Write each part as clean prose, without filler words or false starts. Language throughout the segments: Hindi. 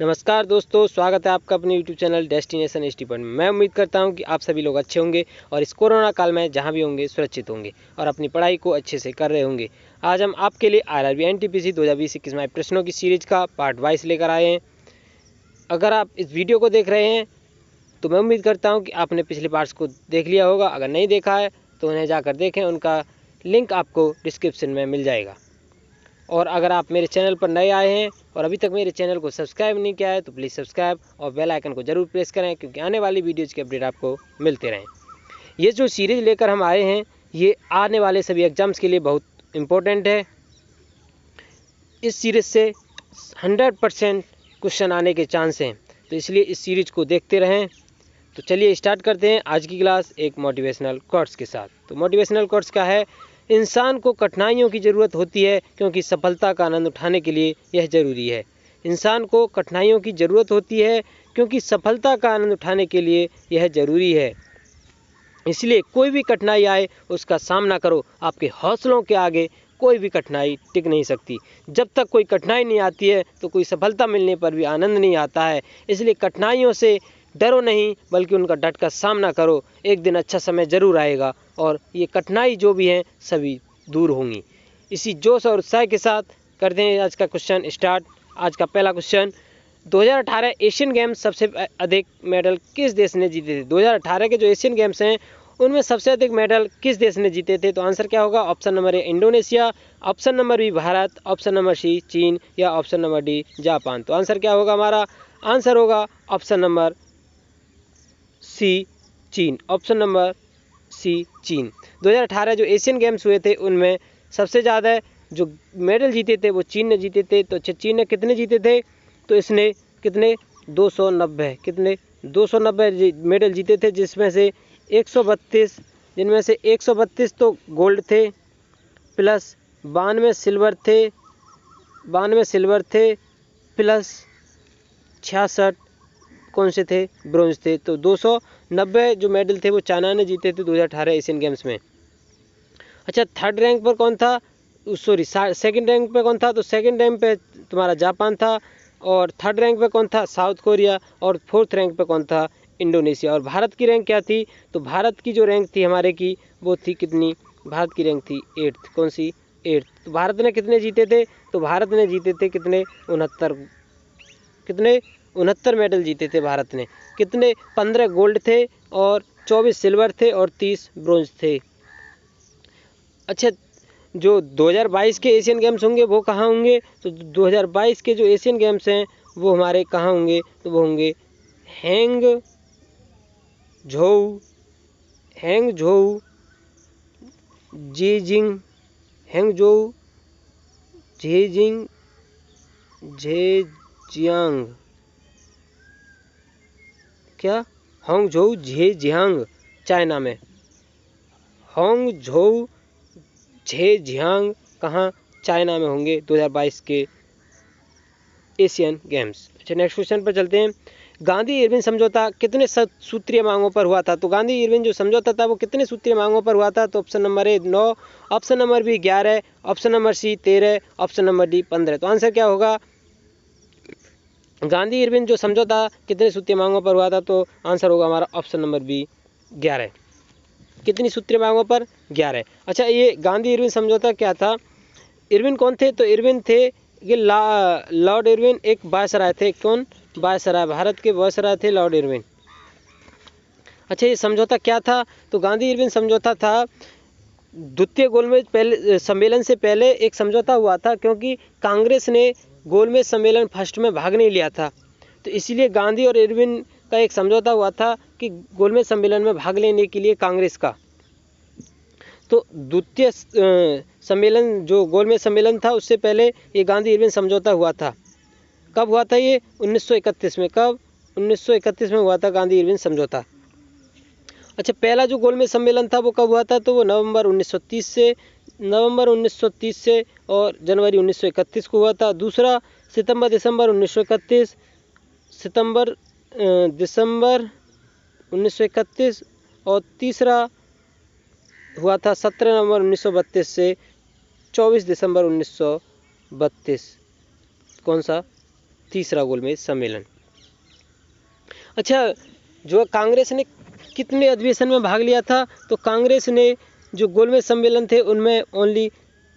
नमस्कार दोस्तों, स्वागत है आपका अपने YouTube channel destination ST point में। मैं उम्मीद करता हूं कि आप सभी लोग अच्छे होंगे और इस कोरोना काल में जहां भी होंगे सुरक्षित होंगे और अपनी पढ़ाई को अच्छे से कर रहे होंगे। आज हम आपके लिए आरआरबी एनटीपीसी 2020-21 में प्रश्नों की सीरीज का पार्ट वाइज लेकर आए हैं। अगर आप इस वीडियो को देख रहे हैं तो मैं उम्मीद करता हूँ कि आपने पिछले पार्ट्स को देख लिया होगा। अगर नहीं देखा है तो उन्हें जाकर देखें, उनका लिंक आपको डिस्क्रिप्शन में मिल जाएगा। और अगर आप मेरे चैनल पर नए आए हैं और अभी तक मेरे चैनल को सब्सक्राइब नहीं किया है तो प्लीज़ सब्सक्राइब और बेल आइकन को ज़रूर प्रेस करें, क्योंकि आने वाली वीडियोज़ के अपडेट आपको मिलते रहें। ये जो सीरीज़ लेकर हम आए हैं ये आने वाले सभी एग्ज़ाम्स के लिए बहुत इम्पोर्टेंट है। इस सीरीज़ से 100% क्वेश्चन आने के चांस हैं, तो इसलिए इस सीरीज़ को देखते रहें। तो चलिए स्टार्ट करते हैं आज की क्लास एक मोटिवेशनल कोट्स के साथ। तो मोटिवेशनल कोट्स का है, इंसान को कठिनाइयों की ज़रूरत होती है क्योंकि सफलता का आनंद उठाने के लिए यह ज़रूरी है। इंसान को कठिनाइयों की ज़रूरत होती है क्योंकि सफलता का आनंद उठाने के लिए यह ज़रूरी है। इसलिए कोई भी कठिनाई आए उसका सामना करो। आपके हौसलों के आगे कोई भी कठिनाई टिक नहीं सकती। जब तक कोई कठिनाई नहीं आती है तो कोई सफलता मिलने पर भी आनंद नहीं आता है। इसलिए कठिनाइयों से डरो नहीं, बल्कि उनका डट कर सामना करो। एक दिन अच्छा समय ज़रूर आएगा और ये कठिनाई जो भी हैं सभी दूर होंगी। इसी जोश और उत्साह के साथ करते हैं आज का क्वेश्चन स्टार्ट। आज का पहला क्वेश्चन, 2018 एशियन गेम्स सबसे अधिक मेडल किस देश ने जीते थे? 2018 के जो एशियन गेम्स हैं उनमें सबसे अधिक मेडल किस देश ने जीते थे? तो आंसर क्या होगा? Option number A Indonesia, option number B Bharat, option number C चीन या ऑप्शन नंबर डी जापान। तो आंसर क्या होगा? हमारा आंसर होगा ऑप्शन नंबर सी चीन। ऑप्शन नंबर सी चीन। 2018 जो एशियन गेम्स हुए थे उनमें सबसे ज़्यादा जो मेडल जीते थे वो चीन ने जीते थे। तो चीन ने कितने जीते थे? तो इसने कितने 290 कितने 290 मेडल जीते थे, जिसमें से 132 जिनमें से 132 तो गोल्ड थे, प्लस 92 सिल्वर थे, प्लस 66 कौन से थे? ब्रोंज थे। तो 290 जो मेडल थे वो चाइना ने जीते थे 2018 एशियन गेम्स में। अच्छा, थर्ड रैंक पर कौन था? सॉरी, सेकंड रैंक पे कौन था? तो सेकंड रैंक पे तुम्हारा जापान था। और थर्ड रैंक पे कौन था? South Korea. और फोर्थ रैंक पे कौन था? इंडोनेशिया। और भारत की रैंक क्या थी? तो भारत की जो रैंक थी हमारे की वो थी कितनी? भारत की रैंक थी 8th। कौन सी? 8th। तो भारत ने कितने जीते थे? तो भारत ने जीते थे कितने? 69 मेडल जीते थे भारत ने। कितने? 15 गोल्ड थे और 24 सिल्वर थे और 30 ब्रोंज थे। अच्छा, जो 2022 के एशियन गेम्स होंगे वो कहाँ होंगे? तो 2022 के जो एशियन गेम्स हैं वो हमारे कहाँ होंगे? तो वो होंगे हैंगझोउ जेजियांग क्या? हांगझोउ झेजियांग चाइना में। हांगझोउ झेजियांग कहाँ? चाइना में होंगे 2022 के एशियन गेम्स। अच्छा, नेक्स्ट क्वेश्चन पर चलते हैं। गांधी इरविन समझौता कितने सूत्रीय मांगों पर हुआ था? तो गांधी इरविन जो समझौता था वो कितने सूत्रीय मांगों पर हुआ था? तो option number A 9, option number B 11, option number C 13, option number D 15। तो आंसर क्या होगा? गांधी इरविन जो समझौता कितने सूत्रीय मांगों पर हुआ था? तो आंसर होगा हमारा ऑप्शन नंबर बी 11। कितनी सूत्रीय मांगों पर? 11। अच्छा, ये गांधी इरविन समझौता क्या था? इरविन कौन थे? तो इरविन थे ये लॉर्ड इरविन एक वायसराय थे। कौन? वायसराय, भारत के वायसराय थे लॉर्ड इरविन। अच्छा, ये समझौता क्या था? तो गांधी इरविन समझौता था द्वितीय गोलमेज पहले सम्मेलन से पहले एक समझौता हुआ था, क्योंकि कांग्रेस ने गोलमेज सम्मेलन फर्स्ट में भाग नहीं लिया था। तो इसीलिए गांधी और इरविन का एक समझौता हुआ था कि गोलमेज सम्मेलन में भाग लेने के लिए कांग्रेस का। तो द्वितीय सम्मेलन जो गोलमेज सम्मेलन था उससे पहले ये गांधी इरविन समझौता हुआ था। कब हुआ था ये? 1931 में। कब? 1931 में हुआ था गांधी इरविन समझौता। अच्छा, पहला जो गोलमेज सम्मेलन था वो कब हुआ था? तो वो नवंबर 1930 से और जनवरी 1931 को हुआ था। दूसरा सितंबर दिसंबर 1931 और तीसरा हुआ था 17 नवंबर 1932 से 24 दिसंबर 1932। कौन सा? तीसरा गोलमेज सम्मेलन। अच्छा, जो कांग्रेस ने कितने अधिवेशन में भाग लिया था? तो कांग्रेस ने जो गोलमेज सम्मेलन थे उनमें ओनली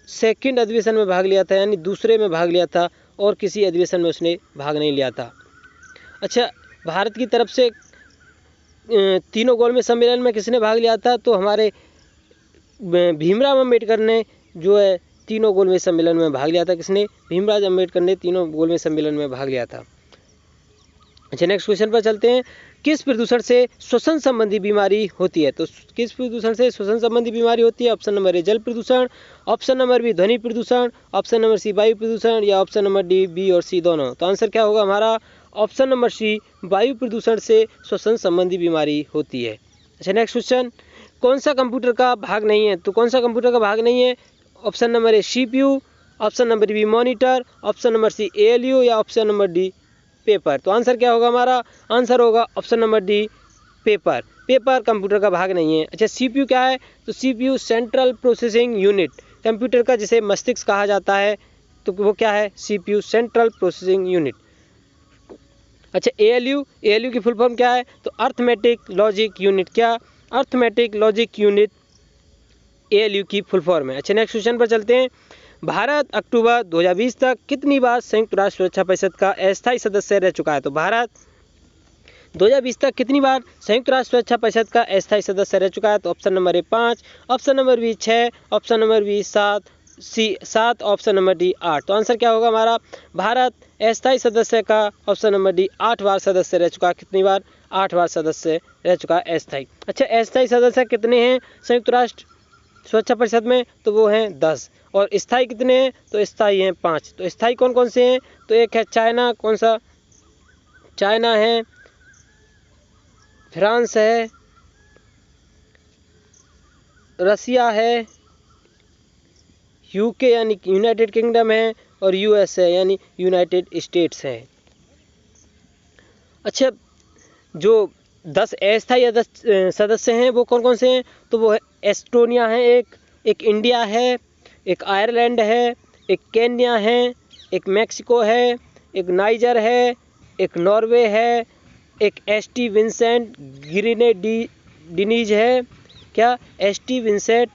सेकंड अधिवेशन में भाग लिया था, यानी दूसरे में भाग लिया था, और किसी अधिवेशन में उसने भाग नहीं लिया था। अच्छा, भारत की तरफ से तीनों गोलमेज सम्मेलन में किसने भाग लिया था? तो हमारे भीमराव अम्बेडकर ने जो है तीनों गोलमेज सम्मेलन में भाग लिया था। किसने? भीमराव अम्बेडकर ने तीनों गोलमेज सम्मेलन में भाग लिया था। अच्छा, नेक्स्ट क्वेश्चन पर चलते हैं। किस प्रदूषण से श्वसन संबंधी बीमारी होती है? तो किस प्रदूषण से श्वसन संबंधी बीमारी होती है? ऑप्शन नंबर ए जल प्रदूषण, ऑप्शन नंबर बी ध्वनि प्रदूषण, ऑप्शन नंबर सी वायु प्रदूषण, या ऑप्शन नंबर डी बी और सी दोनों। तो आंसर क्या होगा हमारा? ऑप्शन नंबर सी, वायु प्रदूषण से श्वसन संबंधी बीमारी होती है। अच्छा, नेक्स्ट क्वेश्चन। कौन सा कंप्यूटर का भाग नहीं है? तो कौन सा कंप्यूटर का भाग नहीं है? Option number A CPU, option number B monitor, option number C ALU, या ऑप्शन नंबर डी पेपर। तो आंसर क्या होगा हमारा? आंसर होगा option number D paper. Paper computer का भाग नहीं है। अच्छा, CPU क्या है? तो CPU central processing unit, computer का जिसे मस्तिष्क कहा जाता है, तो वो क्या है? CPU central processing unit. अच्छा, ALU की फुल फॉर्म क्या है? तो अर्थमेटिक लॉजिक यूनिट। क्या? अर्थमेटिक लॉजिक यूनिट ALU की फुल फॉर्म है। अच्छा, नेक्स्ट क्वेश्चन पर चलते हैं। भारत अक्टूबर 2020 तक कितनी बार संयुक्त राष्ट्र सुरक्षा परिषद का अस्थायी सदस्य रह चुका है? तो भारत 2020 तक कितनी बार संयुक्त राष्ट्र सुरक्षा परिषद का अस्थायी सदस्य रह चुका है? तो option number A 5, option number B 6, option number B 7, option number D 8। तो आंसर क्या होगा हमारा? भारत अस्थायी सदस्य का ऑप्शन नंबर डी 8 बार सदस्य रह चुका है। कितनी बार? 8 बार सदस्य रह चुका है अस्थायी। अच्छा, अस्थायी सदस्य कितने हैं संयुक्त राष्ट्र सुरक्षा परिषद में? तो वो हैं 10। और स्थायी कितने हैं? तो स्थायी हैं 5। तो स्थायी कौन कौन से हैं? तो एक है चाइना। कौन सा? चाइना है, फ्रांस है, रसिया है, UK यानी यूनाइटेड किंगडम है, और US है यानी यूनाइटेड स्टेट्स है। अच्छा, जो 10 अस्थायी सदस्य हैं वो कौन कौन से हैं? तो वो है एस्टोनिया है, एक इंडिया है, एक आयरलैंड है, एक केन्या है, एक मैक्सिको है, एक नाइजर है, एक नॉर्वे है, एक ST विंसेंट ग्रेनेडिनीज है। क्या? ST विंसेंट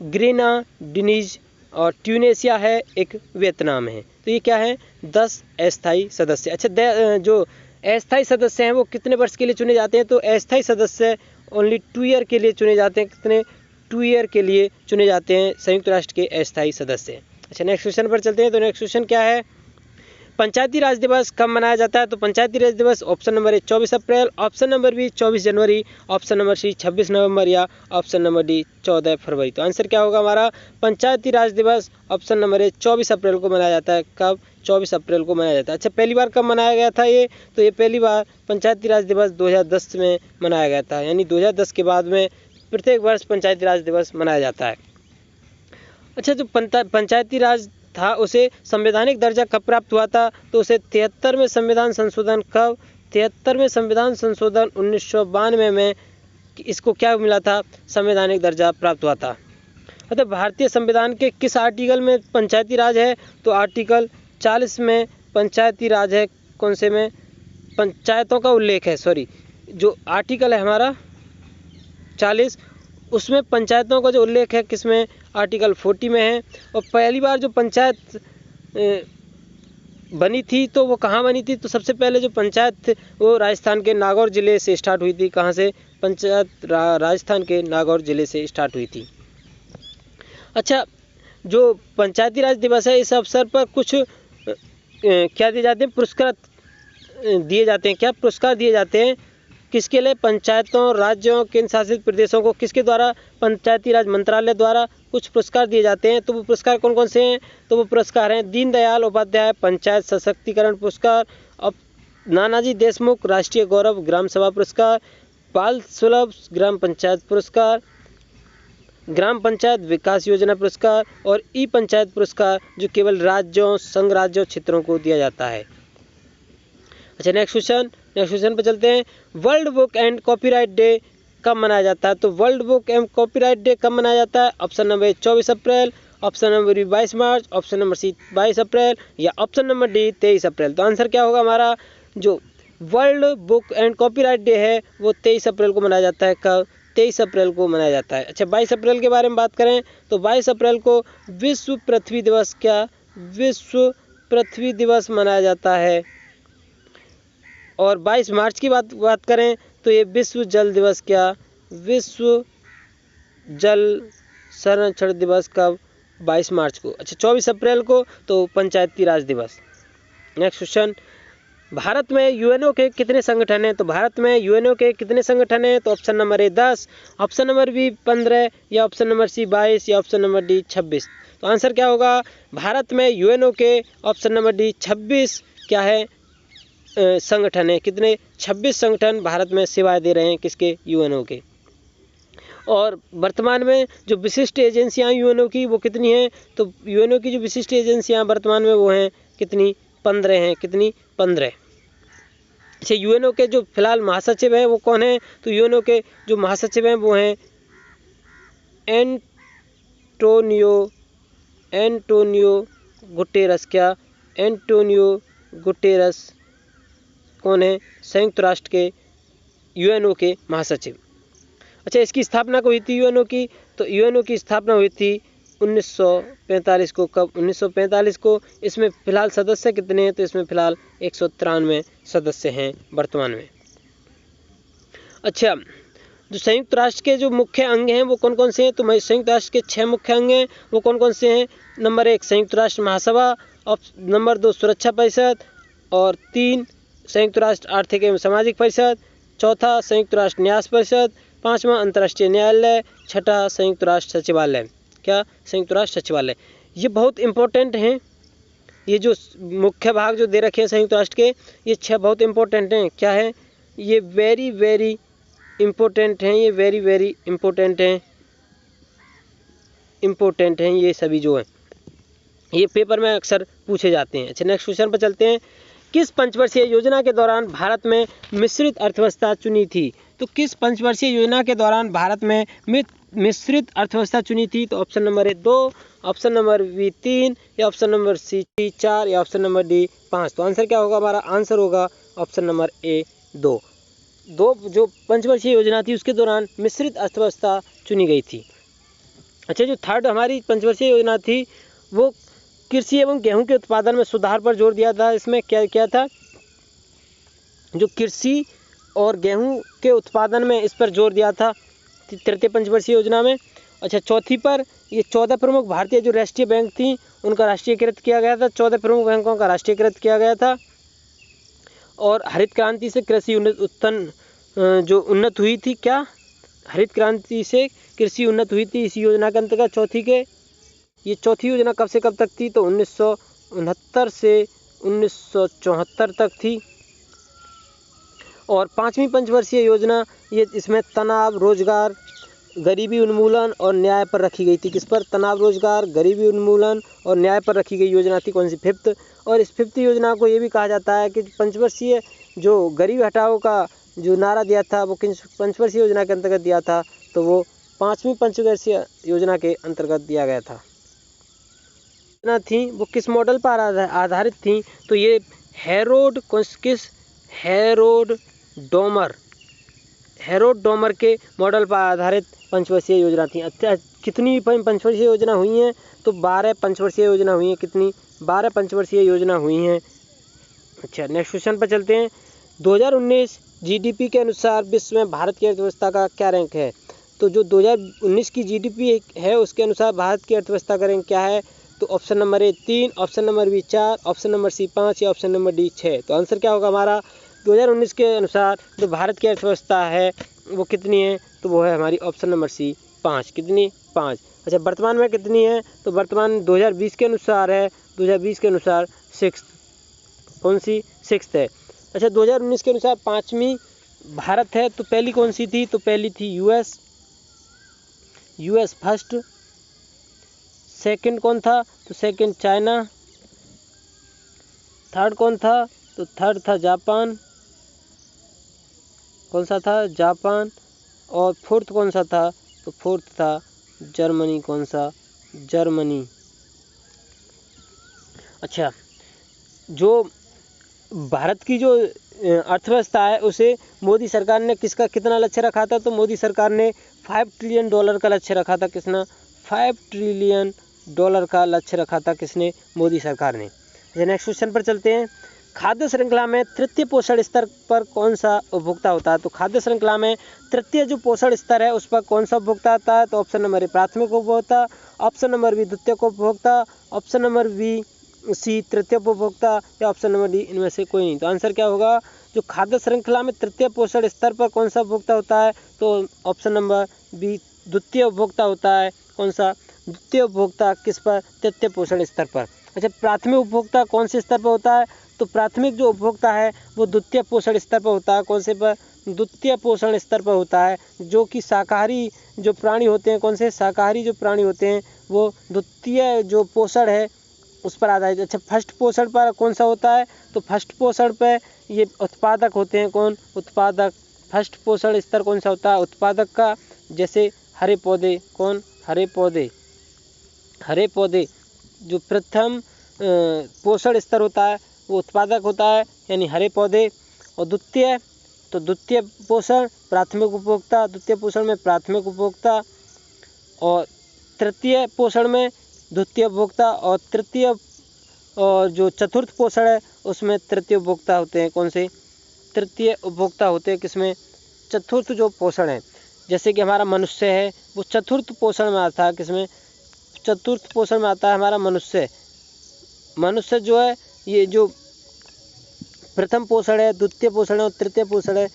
ग्रेनाडिनीज, और ट्यूनेशिया है, एक वियतनाम है। तो ये क्या है? 10 अस्थायी सदस्य। अच्छा, जो अस्थायी सदस्य हैं वो कितने वर्ष के लिए चुने जाते हैं? तो अस्थायी सदस्य ओनली 2 ईयर के लिए चुने जाते हैं। कितने? 2 ईयर के लिए चुने जाते हैं संयुक्त राष्ट्र के अस्थायी सदस्य। अच्छा, नेक्स्ट क्वेश्चन पर चलते हैं। तो नेक्स्ट क्वेश्चन क्या है? पंचायती राज दिवस कब मनाया जाता है? तो पंचायती राज दिवस ऑप्शन नंबर ए 24 अप्रैल, ऑप्शन नंबर बी 24 जनवरी, ऑप्शन नंबर सी 26 नवंबर, या ऑप्शन नंबर डी 14 फरवरी। तो आंसर क्या होगा हमारा? पंचायती राज दिवस ऑप्शन नंबर ए 24 अप्रैल को मनाया जाता है। कब? 24 अप्रैल को मनाया जाता है। अच्छा, पहली बार कब मनाया गया था ये? तो ये पहली बार पंचायती राज दिवस 2010 में मनाया गया था, यानी 2010 के बाद में प्रत्येक वर्ष पंचायती राज दिवस मनाया जाता है। अच्छा, जो पंचायती राज था उसे संवैधानिक दर्जा कब प्राप्त हुआ था? तो उसे 73वें संविधान संशोधन। कब? 73वें संविधान संशोधन 1992 में इसको क्या मिला था? संवैधानिक दर्जा प्राप्त हुआ था। मतलब भारतीय संविधान के किस आर्टिकल में पंचायती राज है? तो आर्टिकल 40 में पंचायती राज है। कौन से में? पंचायतों का उल्लेख है, सॉरी, जो आर्टिकल है हमारा 40, उसमें पंचायतों का जो उल्लेख है किसमें? आर्टिकल 40 में है। और पहली बार जो पंचायत बनी थी तो वो कहाँ बनी थी? तो सबसे पहले जो पंचायत वो राजस्थान के नागौर ज़िले से स्टार्ट हुई थी। कहाँ से? पंचायत राजस्थान के नागौर ज़िले से स्टार्ट हुई थी। अच्छा, जो पंचायती राज दिवस है इस अवसर पर कुछ क्या दिए जाते हैं? पुरस्कार दिए जाते हैं। क्या? पुरस्कार दिए जाते हैं। किसके लिए? पंचायतों, राज्यों, केंद्र शासित प्रदेशों को। किसके द्वारा? पंचायती राज मंत्रालय द्वारा कुछ पुरस्कार दिए जाते हैं। तो वो पुरस्कार कौन कौन से हैं? तो वो पुरस्कार हैं दीनदयाल उपाध्याय पंचायत सशक्तिकरण पुरस्कार, अब नानाजी देशमुख राष्ट्रीय गौरव ग्राम सभा पुरस्कार, बाल सुलभ ग्राम पंचायत पुरस्कार, ग्राम पंचायत विकास योजना पुरस्कार, और ई पंचायत पुरस्कार, जो केवल राज्यों, संघ राज्यों, क्षेत्रों को दिया जाता है। अच्छा, नेक्स्ट क्वेश्चन पर चलते हैं। World book and copyright day कब मनाया जाता है? तो world book and copyright day कब मनाया जाता है? ऑप्शन नंबर 24 अप्रैल, ऑप्शन नंबर बी 22 मार्च, ऑप्शन नंबर सी 22 अप्रैल या ऑप्शन नंबर डी 23 अप्रैल। तो आंसर क्या होगा हमारा? जो world book and copyright day है वो 23 अप्रैल को मनाया जाता है। कब? 23 अप्रैल को मनाया जाता है। अच्छा, 22 अप्रैल के बारे में बात करें तो 22 अप्रैल को विश्व पृथ्वी दिवस, क्या विश्व पृथ्वी दिवस मनाया जाता है। और 22 मार्च की बात करें तो ये विश्व जल दिवस, क्या विश्व जल संरक्षण दिवस कब? 22 मार्च को। अच्छा, 24 अप्रैल को तो पंचायती राज दिवस। नेक्स्ट क्वेश्चन, भारत में यूएनओ के कितने संगठन हैं? तो भारत में यूएनओ के कितने संगठन हैं? तो option number A 10, option number B 15 या ऑप्शन नंबर सी 22 या ऑप्शन नंबर डी 26। तो आंसर क्या होगा? भारत में यूएनओ के ऑप्शन नंबर डी 26 क्या है संगठन है। कितने? 26 संगठन भारत में सेवाएं दे रहे हैं, किसके? यूएनओ के। और वर्तमान में जो विशिष्ट एजेंसियां यूएनओ की वो कितनी हैं? तो यूएनओ की जो विशिष्ट एजेंसियां वर्तमान में वो हैं कितनी? 15 हैं। कितनी? 15। अच्छा, यूएनओ के जो फिलहाल महासचिव हैं वो कौन हैं? तो यूएनओ के जो महासचिव हैं वो हैं एंटोनियो गुटेरस। क्या? एंटोनियो गुटेरस कौन है? संयुक्त राष्ट्र के यूएनओ के महासचिव। अच्छा, इसकी स्थापना को हुई थी यूएनओ की? तो यूएनओ की स्थापना हुई थी 1945 को। कब? 1945 को। इसमें फिलहाल सदस्य कितने हैं? तो इसमें फिलहाल 193 सदस्य हैं वर्तमान में। अच्छा, जो संयुक्त राष्ट्र के जो मुख्य अंग हैं वो कौन कौन से हैं? तो संयुक्त राष्ट्र के 6 मुख्य अंग हैं, वो कौन कौन से हैं? नंबर 1 संयुक्त राष्ट्र महासभा, नंबर 2 सुरक्षा परिषद, और 3 संयुक्त राष्ट्र आर्थिक एवं सामाजिक परिषद, चौथा संयुक्त राष्ट्र न्यास परिषद, 5वां अंतर्राष्ट्रीय न्यायालय, छठा संयुक्त राष्ट्र सचिवालय। क्या? संयुक्त राष्ट्र सचिवालय। ये बहुत इंपॉर्टेंट हैं। ये जो मुख्य भाग जो दे रखे हैं संयुक्त राष्ट्र के, ये 6 बहुत इंपॉर्टेंट हैं। क्या है? ये वेरी वेरी इम्पोर्टेंट हैं। ये वेरी वेरी इम्पोर्टेंट हैं ये सभी जो हैं, ये पेपर में अक्सर पूछे जाते हैं। अच्छा, नेक्स्ट क्वेश्चन पर चलते हैं। किस पंचवर्षीय योजना के दौरान भारत में मिश्रित अर्थव्यवस्था चुनी थी? तो किस पंचवर्षीय योजना के दौरान भारत में मिश्रित अर्थव्यवस्था चुनी थी? तो option number A 2, option number B 3 या ऑप्शन नंबर सी 4 या ऑप्शन नंबर डी 5। तो आंसर क्या होगा? हमारा आंसर होगा ऑप्शन नंबर ए 2। जो पंचवर्षीय योजना थी उसके दौरान मिश्रित अर्थव्यवस्था चुनी गई थी। अच्छा, जो थर्ड हमारी पंचवर्षीय योजना थी वो कृषि एवं गेहूं के उत्पादन में सुधार पर जोर दिया था। इसमें क्या क्या था? जो कृषि और गेहूं के उत्पादन में इस पर जोर दिया था तृतीय पंचवर्षीय योजना में। अच्छा, चौथी पर ये 14 प्रमुख भारतीय जो राष्ट्रीय बैंक थी उनका राष्ट्रीयकृत किया गया था। 14 प्रमुख बैंकों का राष्ट्रीयकृत किया गया था। और हरित क्रांति से कृषि उन्नत हुई थी। क्या? हरित क्रांति से कृषि उन्नत हुई थी इस योजना के अंतर्गत। ये चौथी योजना कब से कब तक थी? तो 1969 से 1974 तक थी। और 5वीं पंचवर्षीय योजना ये इसमें तनाव, रोजगार, गरीबी उन्मूलन और न्याय पर रखी गई थी। किस पर? तनाव, रोजगार, गरीबी उन्मूलन और न्याय पर रखी गई योजना थी। कौन सी? 5th। और इस 5th योजना को ये भी कहा जाता है कि पंचवर्षीय जो गरीबी हटाओ का जो नारा दिया था वो किस पंचवर्षीय योजना के अंतर्गत दिया था? तो वो 5वीं पंचवर्षीय योजना के अंतर्गत दिया गया था। थी वो किस मॉडल पर आधारित थी? तो ये हेरोड डोमर के मॉडल पर आधारित पंचवर्षीय योजना थी। अच्छा, कितनी पंचवर्षीय योजना हुई हैं? तो 12 पंचवर्षीय योजना हुई हैं। कितनी? 12 पंचवर्षीय योजना हुई हैं। अच्छा, नेक्स्ट क्वेश्चन पर चलते हैं। 2019 जीडीपी के अनुसार विश्व में भारत की अर्थव्यवस्था का क्या रैंक है? तो जो 2019 की जीडीपी है उसके अनुसार भारत की अर्थव्यवस्था का रैंक क्या है? तो option number A 3, option number B 4, option number C 5 या ऑप्शन नंबर डी 6। तो आंसर क्या होगा हमारा? 2019 के अनुसार जो भारत की अर्थव्यवस्था है वो कितनी है? तो वो है हमारी ऑप्शन नंबर सी 5। कितनी? 5। अच्छा, वर्तमान में कितनी है? तो वर्तमान 2020 के अनुसार है। 2020 के अनुसार 6th। कौन सी? 6th है। अच्छा, 2019 के अनुसार 5वीं भारत है। तो पहली कौन सी थी? तो पहली थी यूएस फर्स्ट। सेकंड कौन था? तो सेकंड चाइना। थर्ड कौन था? तो थर्ड था जापान। कौन सा था? जापान। और फोर्थ कौन सा था? तो फोर्थ था जर्मनी। कौन सा? जर्मनी। अच्छा, जो भारत की जो अर्थव्यवस्था है उसे मोदी सरकार ने किसका कितना लक्ष्य रखा था? तो मोदी सरकार ने $5 ट्रिलियन का लक्ष्य रखा था। किसने? $5 ट्रिलियन का लक्ष्य रखा था। किसने? मोदी सरकार ने। नेक्स्ट क्वेश्चन पर चलते हैं। खाद्य श्रृंखला में तृतीय पोषण स्तर पर कौन सा उपभोक्ता होता है? तो खाद्य श्रृंखला में तृतीय जो पोषण स्तर है उस पर कौन सा उपभोक्ता आता है? तो ऑप्शन नंबर ए प्राथमिक उपभोक्ता, ऑप्शन नंबर बी द्वितीयक उपभोक्ता, ऑप्शन नंबर बी सी तृतीय उपभोक्ता या ऑप्शन नंबर डी इनमें से कोई नहीं। तो आंसर क्या होगा? जो खाद्य श्रृंखला में तृतीय पोषण स्तर पर कौन सा उपभोक्ता होता है? तो ऑप्शन नंबर बी द्वितीय उपभोक्ता होता है। कौन सा? द्वितीय उपभोक्ता किस पर? तृतीय पोषण स्तर पर। अच्छा, प्राथमिक उपभोक्ता कौन से स्तर पर होता है? तो प्राथमिक जो उपभोक्ता है वो द्वितीय पोषण स्तर पर होता है। कौन से पर? द्वितीय पोषण स्तर पर होता है। जो कि शाकाहारी जो प्राणी होते हैं, कौन से? शाकाहारी जो प्राणी होते हैं वो द्वितीय जो पोषण है उस पर आधारित। अच्छा, फर्स्ट पोषण पर कौन सा होता है? तो फर्स्ट पोषण पर ये उत्पादक होते हैं। कौन? उत्पादक। फर्स्ट पोषण स्तर कौन सा होता है? उत्पादक का। जैसे हरे पौधे। कौन? हरे पौधे। हरे पौधे जो प्रथम पोषण स्तर होता है वो उत्पादक होता है, यानी हरे पौधे। और द्वितीय, तो द्वितीय पोषण प्राथमिक उपभोक्ता, द्वितीय पोषण में प्राथमिक उपभोक्ता, और तृतीय पोषण में द्वितीय उपभोक्ता, और तृतीय और जो चतुर्थ पोषण है उसमें तृतीय उपभोक्ता होते हैं। कौन से? तृतीय उपभोक्ता होते हैं। किसमें? चतुर्थ जो पोषण है, जैसे कि हमारा मनुष्य है वो चतुर्थ पोषण में आता है। किसमें? चतुर्थ पोषण में आता है हमारा मनुष्य। मनुष्य जो है ये जो प्रथम पोषण है, द्वितीय पोषण है और तृतीय पोषण है,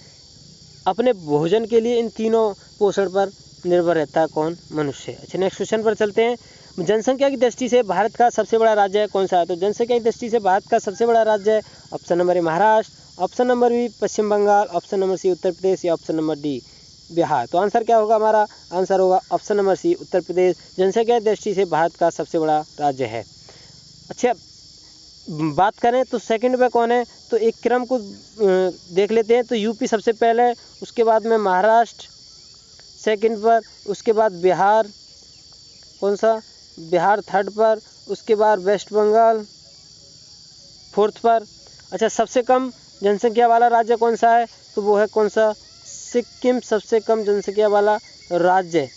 अपने भोजन के लिए इन तीनों पोषण पर निर्भर रहता है। कौन? मनुष्य। अच्छा, नेक्स्ट क्वेश्चन पर चलते हैं। जनसंख्या की दृष्टि से भारत का सबसे बड़ा राज्य है कौन सा है? तो जनसंख्या की दृष्टि से भारत का सबसे बड़ा राज्य है option number A Maharashtra, option number B Paschim Bangal, option number C Uttar Pradesh या ऑप्शन नंबर डी बिहार। तो आंसर क्या होगा? हमारा आंसर होगा ऑप्शन नंबर सी उत्तर प्रदेश। जनसंख्या की दृष्टि से भारत का सबसे बड़ा राज्य है। अच्छा, बात करें तो सेकंड पे कौन है? तो एक क्रम को देख लेते हैं। तो यूपी सबसे पहले, उसके बाद में महाराष्ट्र सेकंड पर, उसके बाद बिहार। कौन सा? बिहार थर्ड पर, उसके बाद वेस्ट बंगाल फोर्थ पर। अच्छा, सबसे कम जनसंख्या वाला राज्य कौन सा है? तो वो है कौन सा? सिक्किम सबसे कम जनसंख्या वाला राज्य।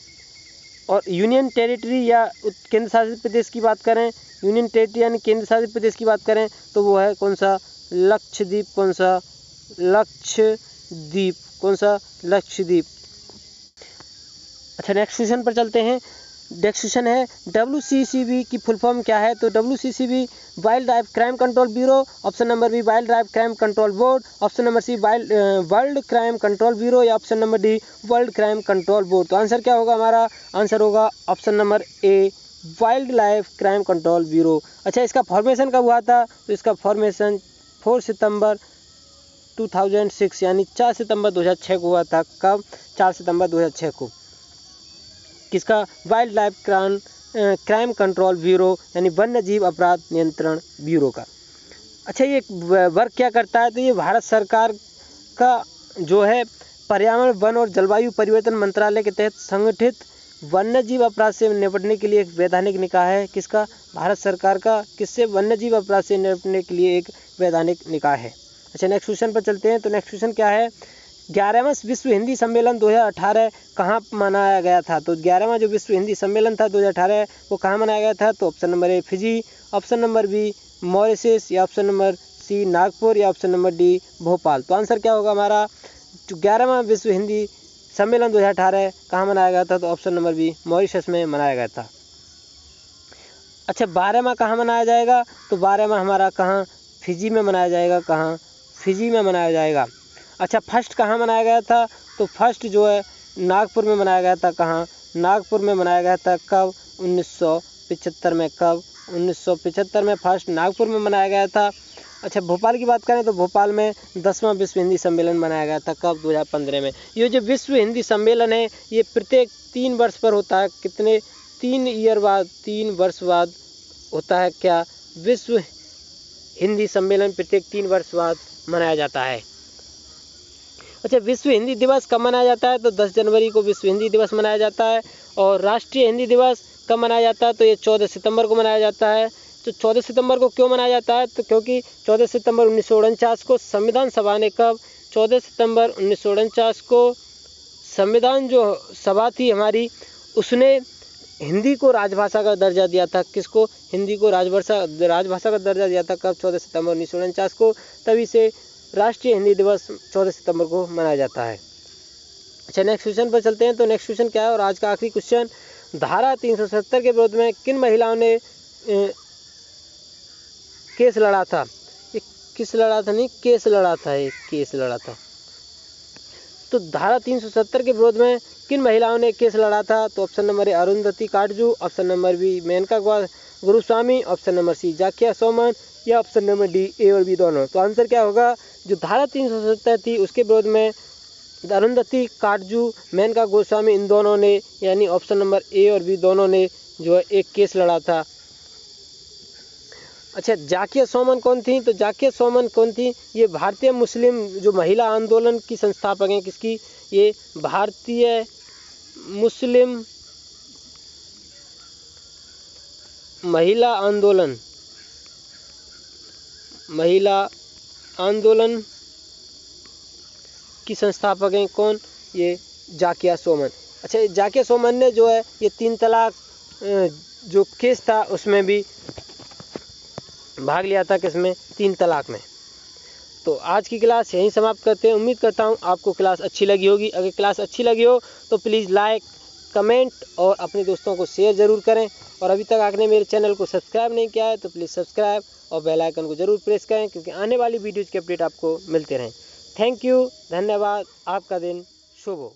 और यूनियन टेरिटरी या केंद्र शासित प्रदेश की बात करें, यूनियन टेरिटरी यानी केंद्र शासित प्रदेश की बात करें तो वो है कौन सा? लक्षद्वीप। कौन सा? लक्षद्वीप। कौन सा? लक्षद्वीप। अच्छा, नेक्स्ट क्वेश्चन पर चलते हैं। नेक्स्ट क्वेश्चन है WCCB की फुल फॉर्म क्या है? तो WCCB wildlife crime control bureau, option number B wildlife crime control board, option number C world crime control bureau या option number D world crime control board. तो आंसर क्या होगा? हमारा आंसर होगा option number A wildlife crime control bureau. अच्छा, इसका फॉर्मेशन कब हुआ था? तो इसका फॉर्मेशन 4 सितंबर 2006 यानी 4 सितंबर 2006 को हुआ था। कब? 4 सितंबर 2006 को। किसका? Wild life crime control bureau यानी वन्य जीव अपराध नियंत्रण ब्यूरो का। अच्छा, ये वर्क क्या करता है? तो ये भारत सरकार का जो है पर्यावरण, वन और जलवायु परिवर्तन मंत्रालय के तहत संगठित वन्य जीव अपराध से निपटने के लिए एक वैधानिक निकाय है। किसका? भारत सरकार का। किससे? वन्य जीव अपराध से निपटने के लिए एक वैधानिक निकाय है। अच्छा, नेक्स्ट क्वेश्चन पर चलते हैं। तो नेक्स्ट क्वेश्चन क्या है? 11वां विश्व हिंदी सम्मेलन 2018 कहाँ मनाया गया था? तो 11वां जो विश्व हिंदी सम्मेलन था 2018 वो कहाँ मनाया गया था? तो option number A Fiji, option number B Mauritius या ऑप्शन नंबर सी नागपुर या ऑप्शन नंबर डी भोपाल। तो आंसर क्या होगा? हमारा जो 11वां विश्व हिंदी सम्मेलन 2018 कहाँ मनाया गया था? तो ऑप्शन नंबर बी मॉरिशस में मनाया गया था। अच्छा, 12वां कहाँ मनाया जाएगा? तो 12वां हमारा कहाँ? फिजी में मनाया जाएगा। कहाँ? फिजी में मनाया जाएगा। अच्छा, फर्स्ट कहाँ मनाया गया था? तो फर्स्ट जो है नागपुर में मनाया गया था। कहाँ? नागपुर में मनाया गया था। कब? 1975 में। कब? 1975 में फर्स्ट नागपुर में मनाया गया था। अच्छा, भोपाल की बात करें तो भोपाल में 10वां विश्व हिंदी सम्मेलन मनाया गया था। कब? 2015 में। ये जो विश्व हिंदी सम्मेलन है ये प्रत्येक 3 वर्ष पर होता है। कितने? 3 वर्ष बाद होता है। क्या? विश्व हिंदी सम्मेलन प्रत्येक 3 वर्ष बाद मनाया जाता है। अच्छा, विश्व हिंदी दिवस कब मनाया जाता है? तो 10 जनवरी को विश्व हिंदी दिवस मनाया जाता है। और राष्ट्रीय हिंदी दिवस कब मनाया जाता है? तो ये 14 सितंबर को मनाया जाता है। तो 14 सितंबर को क्यों मनाया जाता है? तो क्योंकि 14 सितंबर 1949 को संविधान सभा ने, कब? 14 सितंबर 1949 को संविधान जो सभा थी हमारी, उसने हिंदी को राजभाषा का दर्जा दिया था। किसको? हिंदी को राजभाषा का दर्जा दिया था। कब? 14 सितंबर 1949 को। तभी से राष्ट्रीय हिंदी दिवस 14 सितंबर को मनाया जाता है। अच्छा, नेक्स्ट क्वेश्चन पर चलते हैं। तो नेक्स्ट क्वेश्चन क्या है, और आज का आखिरी क्वेश्चन, धारा 370 के विरोध में किन महिलाओं ने केस लड़ा था? ये किस लड़ा था? नहीं, केस लड़ा था। ये केस लड़ा था। तो धारा 370 के विरोध में किन महिलाओं ने केस लड़ा था? तो option number A Arundhati Katju, option number B Menaka Guruswamy, option number C Zakia Soman, या ऑप्शन नंबर डी ए और बी दोनों। तो आंसर क्या होगा? जो धारा 370 थी उसके विरोध में अरुंधति काटजू, मेनका गोस्वामी, इन दोनों ने, यानी ऑप्शन नंबर ए और बी दोनों ने जो है एक केस लड़ा था। अच्छा, जाकिया सोमन कौन थी? तो जाकिया सोमन कौन थी? ये भारतीय मुस्लिम जो महिला आंदोलन की संस्थापक हैं। किसकी? ये भारतीय मुस्लिम महिला आंदोलन की संस्थापक हैं। कौन? ये जाकिया सोमन। अच्छा, जाकिया सोमन ने जो है ये 3 तलाक जो केस था उसमें भी भाग लिया था। किसमें? 3 तलाक में। तो आज की क्लास यहीं समाप्त करते हैं। उम्मीद करता हूँ आपको क्लास अच्छी लगी होगी। अगर क्लास अच्छी लगी हो तो प्लीज़ लाइक, कमेंट और अपने दोस्तों को शेयर ज़रूर करें। और अभी तक आपने मेरे चैनल को सब्सक्राइब नहीं किया है तो प्लीज़ सब्सक्राइब और बेल आइकन को ज़रूर प्रेस करें, क्योंकि आने वाली वीडियोज़ के अपडेट आपको मिलते रहें। थैंक यू, धन्यवाद। आपका दिन शुभ हो।